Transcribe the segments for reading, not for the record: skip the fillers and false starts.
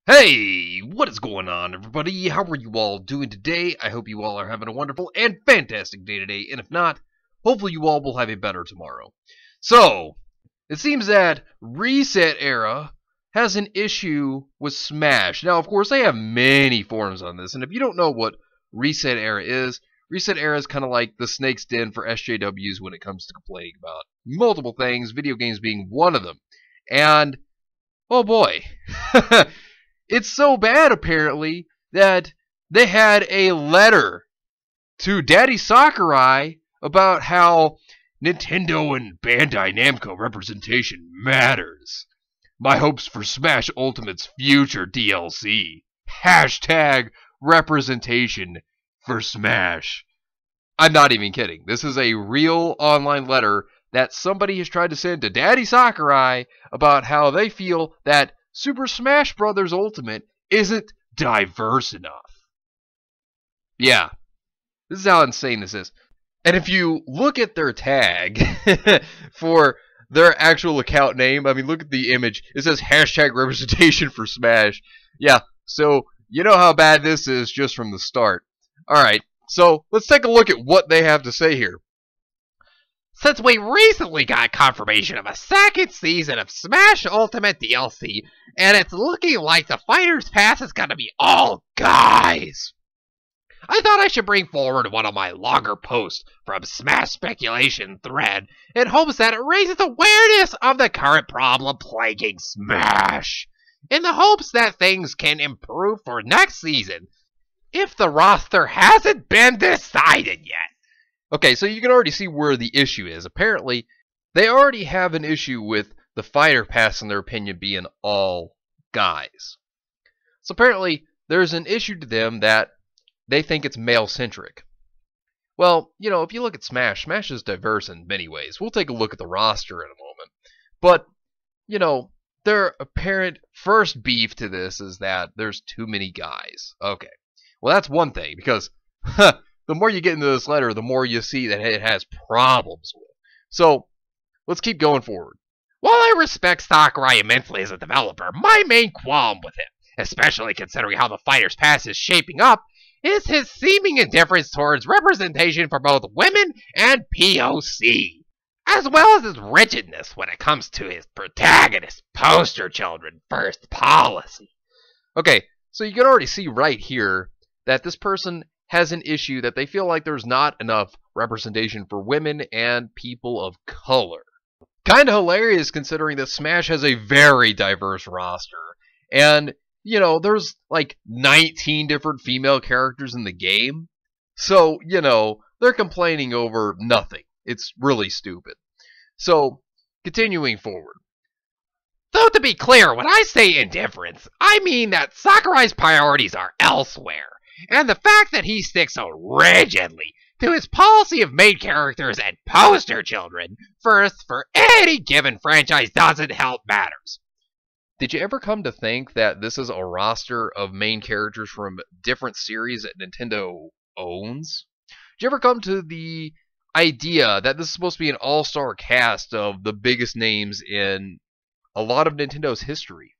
Hey, what is going on, everybody? How are you all doing today? I hope you all are having a wonderful and fantastic day today, and if not, hopefully you all will have a better tomorrow. So, it seems that ResetEra has an issue with Smash. Now, of course, they have many forums on this, and if you don't know what ResetEra is kind of like the snake's den for SJWs when it comes to complaining about multiple things, video games being one of them. And, oh boy. It's so bad, apparently, that they had a letter to Daddy Sakurai about how Nintendo and Bandai Namco representation matters. My hopes for Smash Ultimate's future DLC. Hashtag representation for Smash. I'm not even kidding. This is a real online letter that somebody has tried to send to Daddy Sakurai about how they feel that Super Smash Bros. Ultimate isn't diverse enough. Yeah, this is how insane this is. And if you look at their tag for their actual account name, I mean, look at the image. It says hashtag representation for Smash. Yeah, so you know how bad this is just from the start. Alright, so let's take a look at what they have to say here. Since we recently got confirmation of a second season of Smash Ultimate DLC, and it's looking like the Fighter's Pass is gonna be all guys, I thought I should bring forward one of my longer posts from Smash Speculation thread in hopes that it raises awareness of the current problem plaguing Smash, in the hopes that things can improve for next season, if the roster hasn't been decided yet. Okay, so you can already see where the issue is. Apparently, they already have an issue with the Fighter Pass, in their opinion, being all guys. So apparently, there's an issue to them that they think it's male-centric. Well, you know, if you look at Smash, Smash is diverse in many ways. We'll take a look at the roster in a moment. But, you know, their apparent first beef to this is that there's too many guys. Okay, well, that's one thing, because the more you get into this letter, the more you see that it has problems with. So, let's keep going forward. While I respect Sakurai immensely as a developer, my main qualm with him, especially considering how the Fighter's Pass is shaping up, is his seeming indifference towards representation for both women and POC, as well as his rigidness when it comes to his protagonist poster children first policy. Okay, so you can already see right here that this person has an issue that they feel like there's not enough representation for women and people of color. Kinda hilarious considering that Smash has a very diverse roster. And, you know, there's like 19 different female characters in the game. So, you know, they're complaining over nothing. It's really stupid. So, continuing forward. Though to be clear, when I say indifference, I mean that Sakurai's priorities are elsewhere. And the fact that he sticks so rigidly to his policy of main characters and poster children first for any given franchise doesn't help matters. Did you ever come to think that this is a roster of main characters from different series that Nintendo owns? Did you ever come to the idea that this is supposed to be an all-star cast of the biggest names in a lot of Nintendo's history?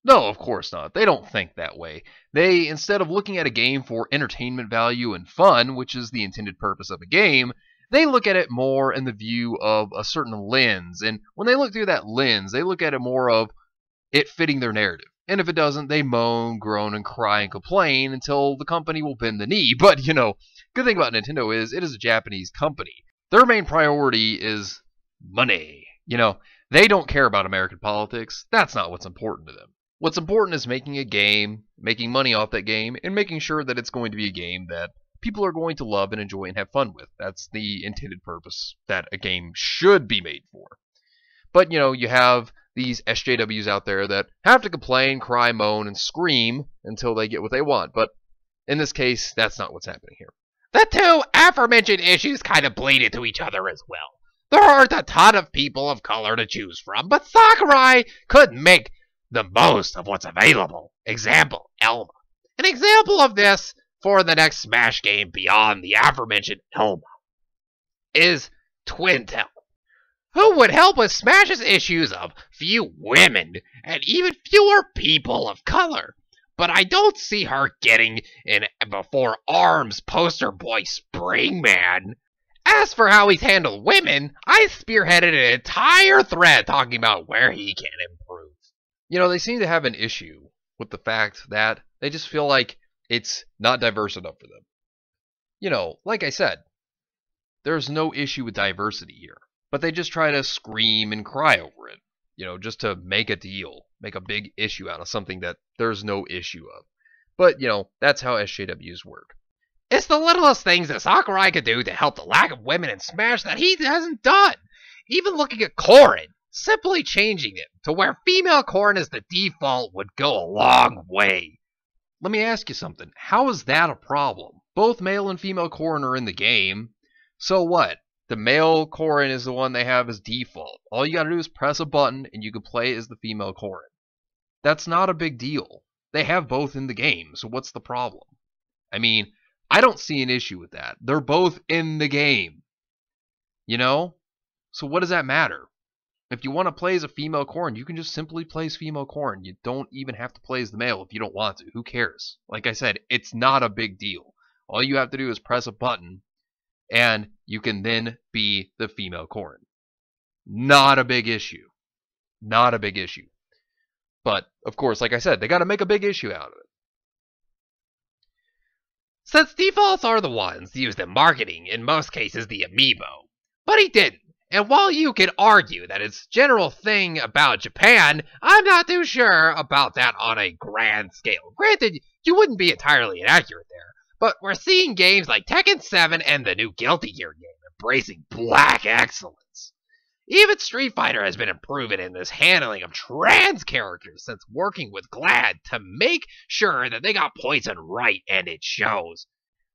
No, of course not. They don't think that way. They, instead of looking at a game for entertainment value and fun, which is the intended purpose of a game, they look at it more in the view of a certain lens. And when they look through that lens, they look at it more of it fitting their narrative. And if it doesn't, they moan, groan, and cry and complain until the company will bend the knee. But, you know, good thing about Nintendo is it is a Japanese company. Their main priority is money. You know, they don't care about American politics. That's not what's important to them. What's important is making a game, making money off that game, and making sure that it's going to be a game that people are going to love and enjoy and have fun with. That's the intended purpose that a game should be made for. But, you know, you have these SJWs out there that have to complain, cry, moan, and scream until they get what they want. But in this case, that's not what's happening here. The two aforementioned issues kind of bleed into each other as well. There aren't a ton of people of color to choose from, but Sakurai could make the most of what's available. Example, Elma. An example of this for the next Smash game beyond the aforementioned Elma is Twintel, who would help with Smash's issues of few women and even fewer people of color. but I don't see her getting in before Arms poster boy Springman. As for how he's handled women, I spearheaded an entire thread talking about where he can improve. You know, they seem to have an issue with the fact that they just feel like it's not diverse enough for them. You know, like I said, there's no issue with diversity here, but they just try to scream and cry over it, you know, just to make a deal, make a big issue out of something that there's no issue of. But, you know, that's how SJWs work. It's the littlest things that Sakurai could do to help the lack of women in Smash that he hasn't done. Even looking at Corrin, simply changing it to where female Corrin is the default would go a long way. Let me ask you something. How is that a problem? Both male and female Corrin are in the game. So what? The male Corrin is the one they have as default. All you gotta do is press a button and you can play as the female Corrin. That's not a big deal. They have both in the game, so what's the problem? I mean, I don't see an issue with that. They're both in the game. You know? So what does that matter? If you want to play as a female Corrin, you can just simply play as female Corrin. You don't even have to play as the male if you don't want to. Who cares? Like I said, it's not a big deal. All you have to do is press a button, and you can then be the female Corrin. Not a big issue. Not a big issue. But, of course, like I said, they got to make a big issue out of it. Since defaults are the ones used in marketing, in most cases the amiibo. But he didn't. And while you could argue that it's general thing about Japan, I'm not too sure about that on a grand scale. Granted, you wouldn't be entirely inaccurate there, but we're seeing games like Tekken 7 and the new Guilty Gear game embracing black excellence. Even Street Fighter has been improving in this handling of trans characters since working with GLAD to make sure that they got poison right, and it shows.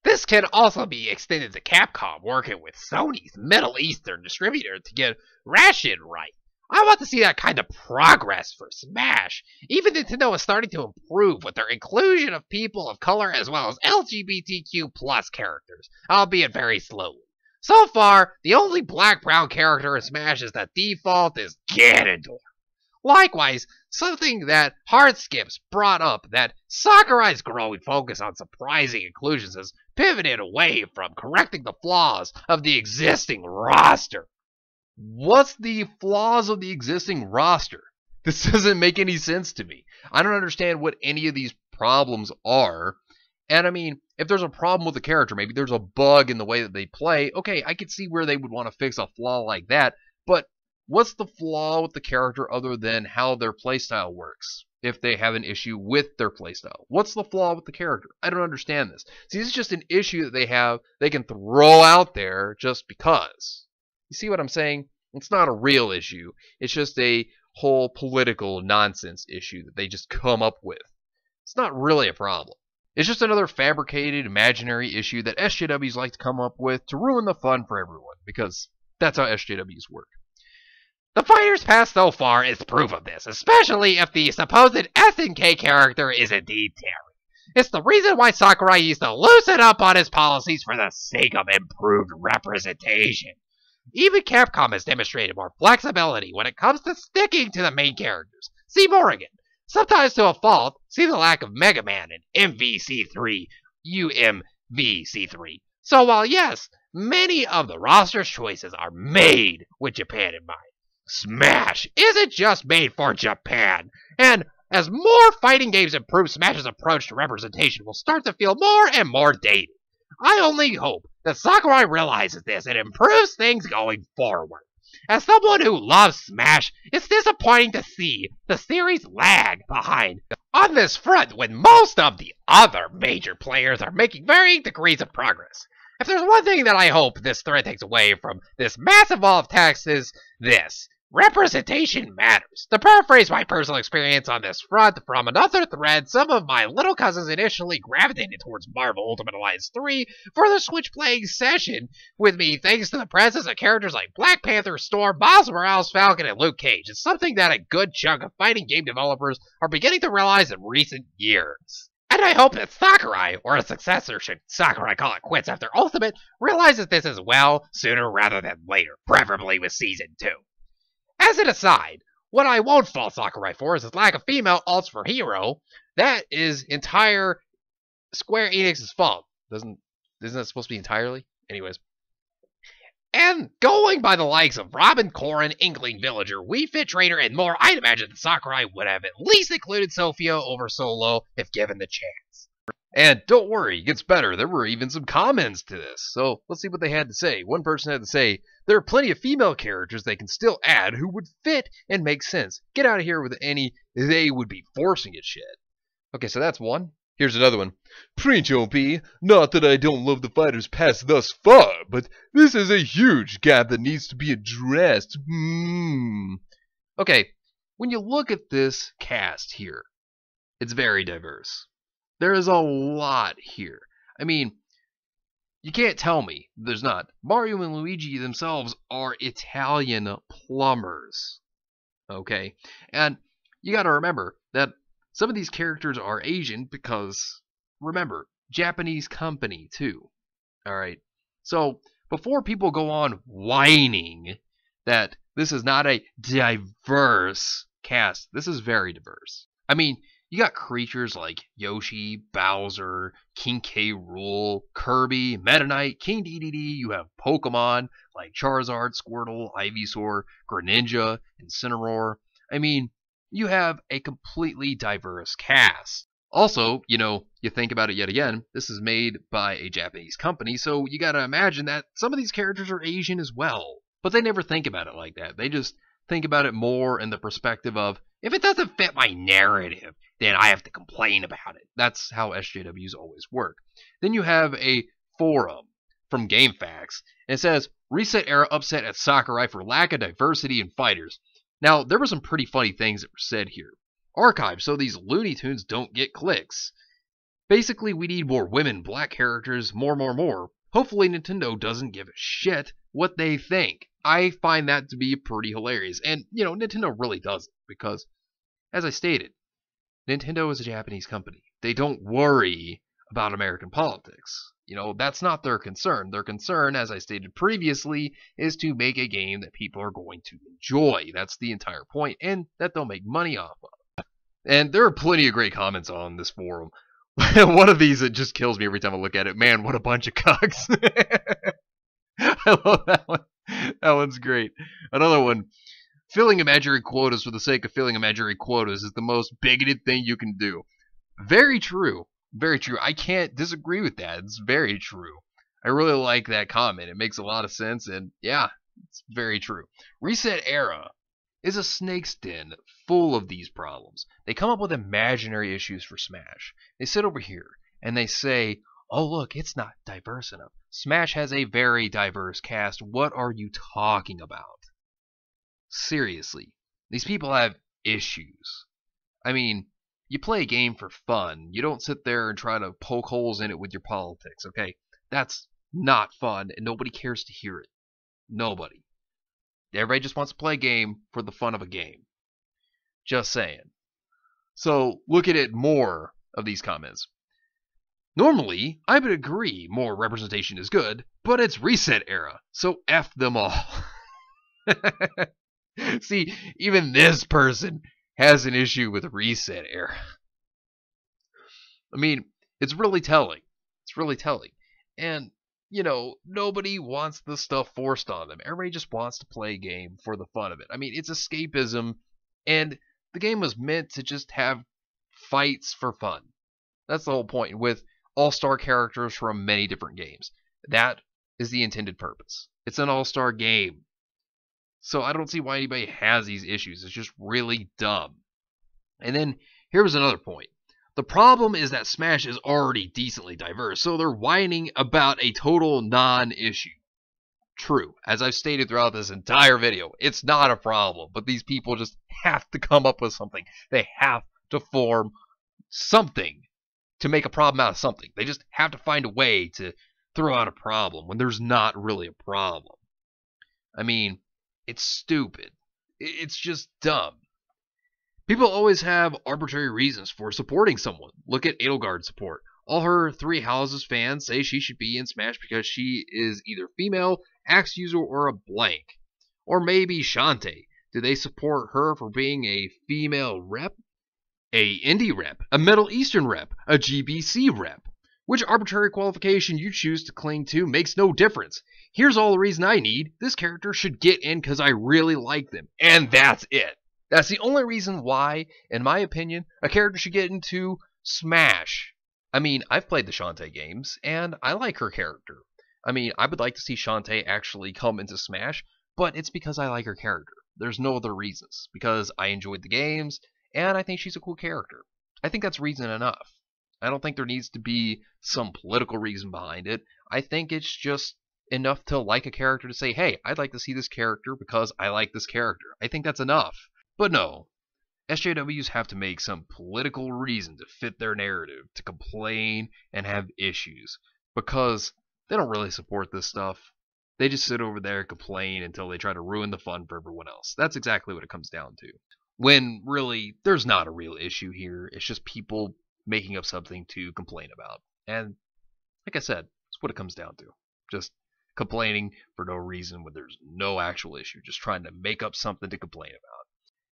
This can also be extended to Capcom working with Sony's Middle Eastern distributor to get Ration right. I want to see that kind of progress for Smash. Even Nintendo is starting to improve with their inclusion of people of color as well as LGBTQ plus characters, albeit very slowly. So far, the only black-brown character in Smash is the default is Ganondorf. Likewise, something that Hardskips brought up, that Sakurai's growing focus on surprising inclusions has pivoted away from correcting the flaws of the existing roster. What's the flaws of the existing roster? This doesn't make any sense to me. I don't understand what any of these problems are. And I mean, if there's a problem with the character, maybe there's a bug in the way that they play, okay, I could see where they would want to fix a flaw like that, but what's the flaw with the character other than how their playstyle works? If they have an issue with their playstyle, what's the flaw with the character? I don't understand this. See, this is just an issue that they can throw out there just because. You see what I'm saying? It's not a real issue. It's just a whole political nonsense issue that they just come up with. It's not really a problem. It's just another fabricated, imaginary issue that SJWs like to come up with to ruin the fun for everyone, because that's how SJWs work. The Fighter's Pass so far is proof of this, especially if the supposed SNK character is indeed Terry. It's the reason why Sakurai used to loosen up on his policies for the sake of improved representation. Even Capcom has demonstrated more flexibility when it comes to sticking to the main characters. See Morrigan. Sometimes to a fault, see the lack of Mega Man in MVC3, UMVC3. So while yes, many of the roster's choices are made with Japan in mind, Smash isn't just made for Japan. And as more fighting games improve, Smash's approach to representation will start to feel more and more dated. I only hope that Sakurai realizes this and improves things going forward. As someone who loves Smash, it's disappointing to see the series lag behind on this front when most of the other major players are making varying degrees of progress. If there's one thing that I hope this thread takes away from this massive wall of text is this: representation matters. To paraphrase my personal experience on this front from another thread, some of my little cousins initially gravitated towards Marvel Ultimate Alliance 3 for the Switch playing session with me thanks to the presence of characters like Black Panther, Storm, Miles Morales, Falcon, and Luke Cage. It's something that a good chunk of fighting game developers are beginning to realize in recent years. And I hope that Sakurai, or a successor should Sakurai call it quits after Ultimate, realizes this as well sooner rather than later, preferably with Season 2. As an aside, what I won't fault Sakurai for is his lack of female alts for Hero. That is entire Square Enix's fault. Isn't that supposed to be entirely? Anyways. And going by the likes of Robin Corrin, Inkling Villager, Wii Fit Trainer, and more, I'd imagine that Sakurai would have at least included Sophia over Solo if given the chance. And don't worry, it gets better. There were even some comments to this. So let's see what they had to say. One person had to say, there are plenty of female characters they can still add who would fit and make sense. Get out of here with any they would be forcing it shit. Okay, so that's one. Here's another one. Preach, OP. Not that I don't love the fighters past thus far, but this is a huge gap that needs to be addressed. Okay, when you look at this cast here, it's very diverse. There is a lot here. I mean, you can't tell me there's not. Mario and Luigi themselves are Italian plumbers. Okay? And you gotta remember that some of these characters are Asian because, remember, Japanese company too. Alright? So, before people go on whining that this is not a diverse cast, this is very diverse. I mean, you got creatures like Yoshi, Bowser, King K. Rool, Kirby, Meta Knight, King Dedede. You have Pokemon like Charizard, Squirtle, Ivysaur, Greninja, Incineroar. I mean, you have a completely diverse cast. Also, you think about it yet again, this is made by a Japanese company, so you gotta imagine that some of these characters are Asian as well. But they never think about it like that. They just think about it more in the perspective of, if it doesn't fit my narrative, then I have to complain about it. That's how SJWs always work. Then you have a forum from GameFAQs, and it says, ResetEra upset at Sakurai for lack of diversity in fighters. Now, there were some pretty funny things that were said here. Archive so these Looney Tunes don't get clicks. Basically, we need more women, black characters, more. Hopefully Nintendo doesn't give a shit what they think. I find that to be pretty hilarious. And, Nintendo really doesn't, because, as I stated, Nintendo is a Japanese company. They don't worry about American politics. That's not their concern. Their concern, as I stated previously, is to make a game that people are going to enjoy. That's the entire point, and that they'll make money off of. And there are plenty of great comments on this forum. One of these that just kills me every time I look at it. Man, what a bunch of cucks. I love that one. That one's great. Another one. Filling imaginary quotas for the sake of filling imaginary quotas is the most bigoted thing you can do. Very true. Very true. I can't disagree with that. It's very true. I really like that comment. It makes a lot of sense, and yeah, it's very true. ResetEra is a snake's den full of these problems. They come up with imaginary issues for Smash. They sit over here, and they say, oh look, it's not diverse enough. Smash has a very diverse cast. What are you talking about? Seriously, these people have issues. I mean, you play a game for fun. You don't sit there and try to poke holes in it with your politics, okay? That's not fun, and nobody cares to hear it. Nobody. Everybody just wants to play a game for the fun of a game. Just saying. So, look at it more of these comments. Normally, I would agree more representation is good, but it's ResetEra, so F them all. See, even this person has an issue with ResetEra. I mean, it's really telling. It's really telling. And, nobody wants this stuff forced on them. Everybody just wants to play a game for the fun of it. I mean, it's escapism, and the game was meant to just have fights for fun. That's the whole point, with all-star characters from many different games. That is the intended purpose. It's an all-star game. So I don't see why anybody has these issues. It's just really dumb. And then, here was another point. The problem is that Smash is already decently diverse, so they're whining about a total non-issue. True, as I've stated throughout this entire video, it's not a problem, but these people just have to come up with something. They have to form something to make a problem out of something. They just have to find a way to throw out a problem when there's not really a problem. I mean, it's stupid. It's just dumb. People always have arbitrary reasons for supporting someone. Look at Edelgard's support. All her Three Houses fans say she should be in Smash because she is either female, axe user, or a blank. Or maybe Shantae. Do they support her for being a female rep? a indie rep, a Middle Eastern rep, a GBC rep. Which arbitrary qualification you choose to cling to makes no difference. Here's all the reason I need. This character should get in because I really like them. And that's it. That's the only reason why, in my opinion, a character should get into Smash. I mean, I've played the Shantae games, and I like her character. I mean, I would like to see Shantae actually come into Smash, but it's because I like her character. There's no other reasons. Because I enjoyed the games, and I think she's a cool character. I think that's reason enough. I don't think there needs to be some political reason behind it. I think it's just enough to like a character to say, hey, I'd like to see this character because I like this character. I think that's enough. But no, SJWs have to make some political reason to fit their narrative, to complain and have issues, because they don't really support this stuff. They just sit over there and complain until they try to ruin the fun for everyone else. That's exactly what it comes down to. When really, there's not a real issue here. It's just people making up something to complain about. And like I said, that's what it comes down to. Just complaining for no reason when there's no actual issue. Just trying to make up something to complain about.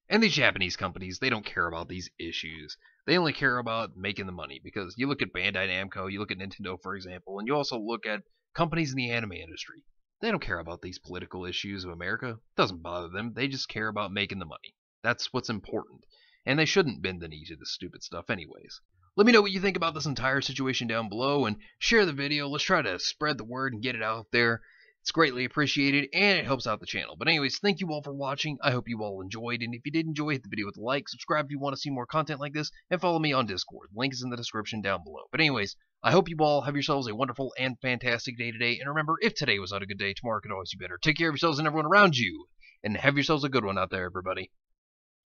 And these Japanese companies, they don't care about these issues. They only care about making the money. Because you look at Bandai Namco, you look at Nintendo, for example, and you also look at companies in the anime industry. They don't care about these political issues of America. It doesn't bother them. They just care about making the money. That's what's important. And they shouldn't bend the knee to this stupid stuff anyways. Let me know what you think about this entire situation down below and share the video. Let's try to spread the word and get it out there. It's greatly appreciated and it helps out the channel. But anyways, thank you all for watching. I hope you all enjoyed. And if you did enjoy, hit the video with a like, subscribe if you want to see more content like this, and follow me on Discord. Link is in the description down below. But anyways, I hope you all have yourselves a wonderful and fantastic day today. And remember, if today was not a good day, tomorrow could always be better. Take care of yourselves and everyone around you. And have yourselves a good one out there, everybody.